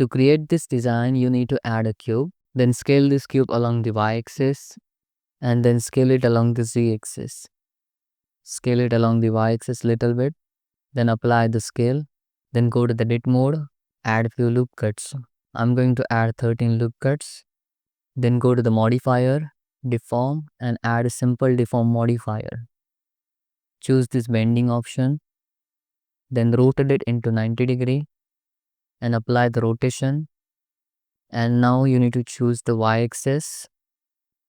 To create this design, you need to add a cube, then scale this cube along the y-axis, and then scale it along the z-axis. Scale it along the y-axis little bit, then apply the scale, then go to the edit mode, add few loop cuts. I'm going to add 13 loop cuts. Then go to the modifier, deform, and add a simple deform modifier. Choose this bending option, then rotate it into 90 degree and apply the rotation. And now you need to choose the y-axis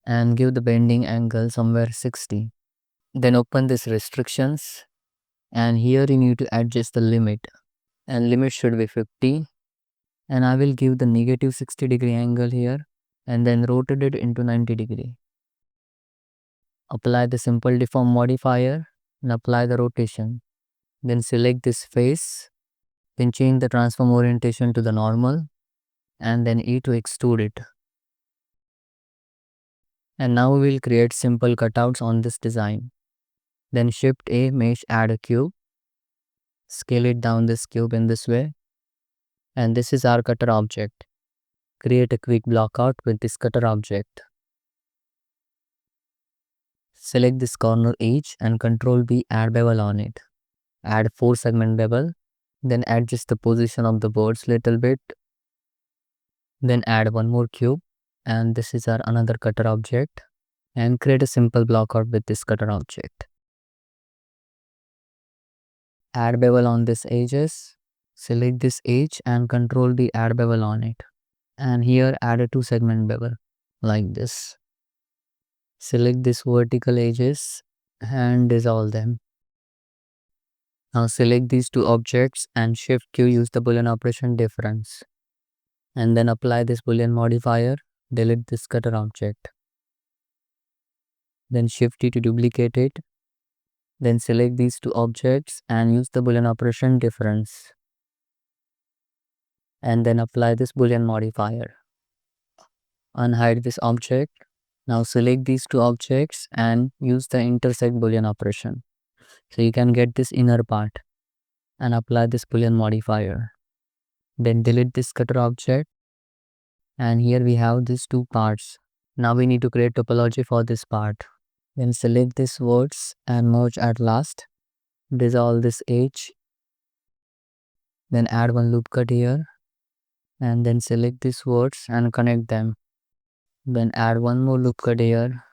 and give the bending angle somewhere 60. Then open this restrictions, and here you need to adjust the limit, and limit should be 50, and I will give the negative 60 degree angle here and then rotate it into 90 degree. Apply the simple deform modifier and apply the rotation. Then select this face, then change the transform orientation to the normal, and then E to extrude it. And now we will create simple cutouts on this design. Then Shift A, mesh, add a cube, scale it down this cube in this way, and this is our cutter object. Create a quick blockout with this cutter object. Select this corner edge and Ctrl B, add bevel on it. Add 4 segment bevel, then adjust the position of the boards little bit. Then add one more cube, and this is our another cutter object, and create a simple blockout with this cutter object. Add bevel on this edges, select this edge and Ctrl D, add bevel on it, and here add a 2 segment bevel like this. Select this vertical edges and dissolve them. Now select these two objects and Shift Q, use the Boolean operation difference, and then apply this Boolean modifier, delete this cutter object. Then Shift T to duplicate it. Then select these two objects and use the Boolean operation difference, and then apply this Boolean modifier. Unhide this object. Now select these two objects and use the intersect Boolean operation, so you can get this inner part, and apply this Boolean modifier. Then delete this cutter object, and here we have these two parts. Now we need to create topology for this part. Then select this words and merge at last. Dissolve this edge. Then add one loop cut here, and then select these words and connect them. Then add one more loop cut here,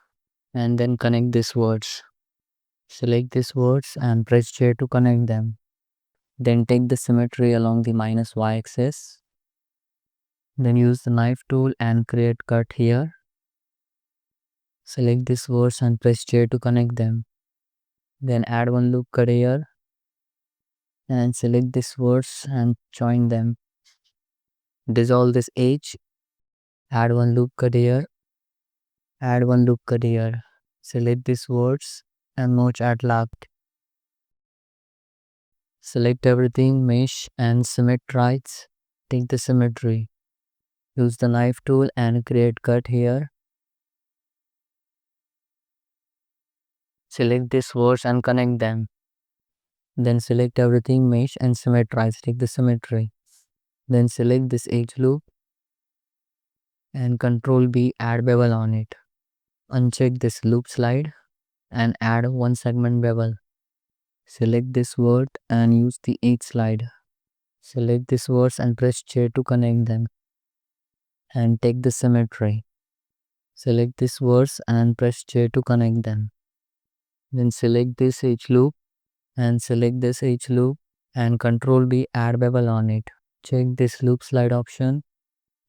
and then connect these words. Select these words and press J to connect them. Then take the symmetry along the minus y-axis. Then use the knife tool and create cut here. Select these words and press J to connect them. Then add one loop cut here, and select these words and join them. Dissolve this edge, add one loop cut here, add one loop cut here. Select these words and merge at last. Select everything, mesh and symmetrize. Take the symmetry. Use the knife tool and create cut here. Select these words and connect them. Then select everything, mesh and symmetrize. Take the symmetry. Then select this edge loop and Ctrl B, add bevel on it. Uncheck this loop slide and add one segment bevel. Select this word and use the edge slide. Select these words and press J to connect them, and take the symmetry. Select these words and press J to connect them. Then select this edge loop and select this edge loop and Ctrl B, add bevel on it. Check this loop slide option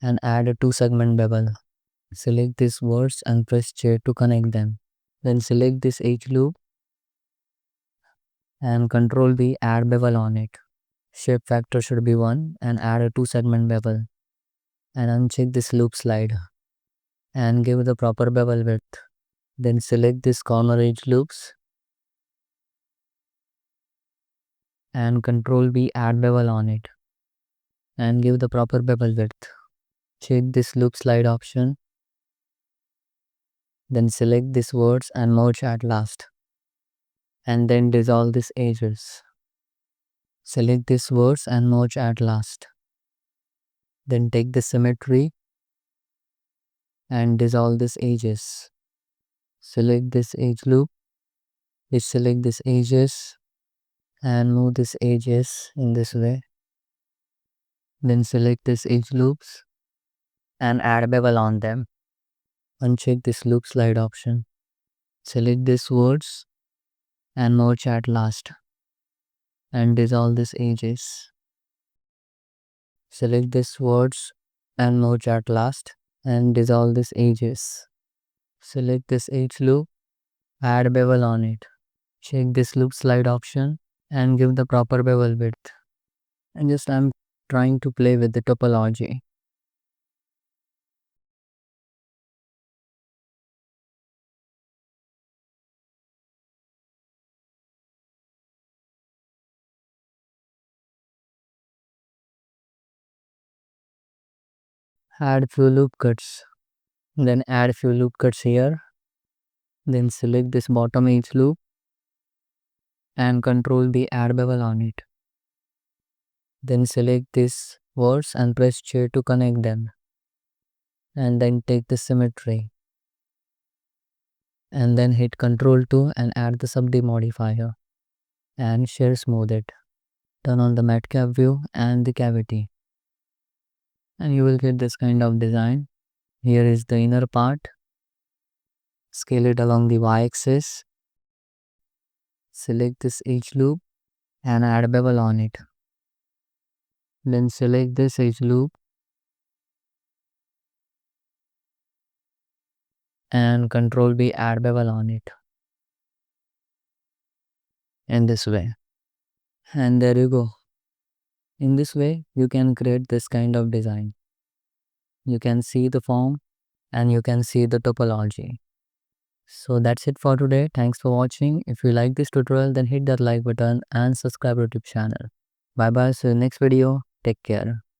and add a 2 segment bevel. Select these words and press J to connect them. Then select this edge loop and Ctrl B, add bevel on it. Shape factor should be 1 and add a 2 segment bevel, and uncheck this loop slide and give the proper bevel width. Then select this corner edge loops and Ctrl B, add bevel on it and give the proper bevel width. Check this loop slide option. Then select these words and merge at last, and then dissolve these edges. Select these words and merge at last. Then take the symmetry and dissolve this edges. Select this edge loop, select this edges and move this edges in this way. Then select this edge loops and add bevel on them. Uncheck this loop slide option. Select this words and merge at last and dissolve this edges. Select this words and merge at last and dissolve this edges. Select this edge loop, add bevel on it. Check this loop slide option and give the proper bevel width. And just I'm trying to play with the topology. Add few loop cuts. Then add few loop cuts here. Then select this bottom edge loop and control the add bevel on it. Then select this words and press J to connect them. And then take the symmetry. And then hit Ctrl 2 and add the subdiv modifier. And share smooth it. Turn on the matte cap view and the cavity. And you will get this kind of design. Here is the inner part. Scale it along the y-axis. Select this edge loop and add bevel on it. Then select this edge loop and Ctrl B add bevel on it. In this way. And there you go. In this way, you can create this kind of design. You can see the form and you can see the topology. So that's it for today. Thanks for watching. If you like this tutorial, then hit that like button and subscribe to the channel. Bye bye. See you next video. Take care.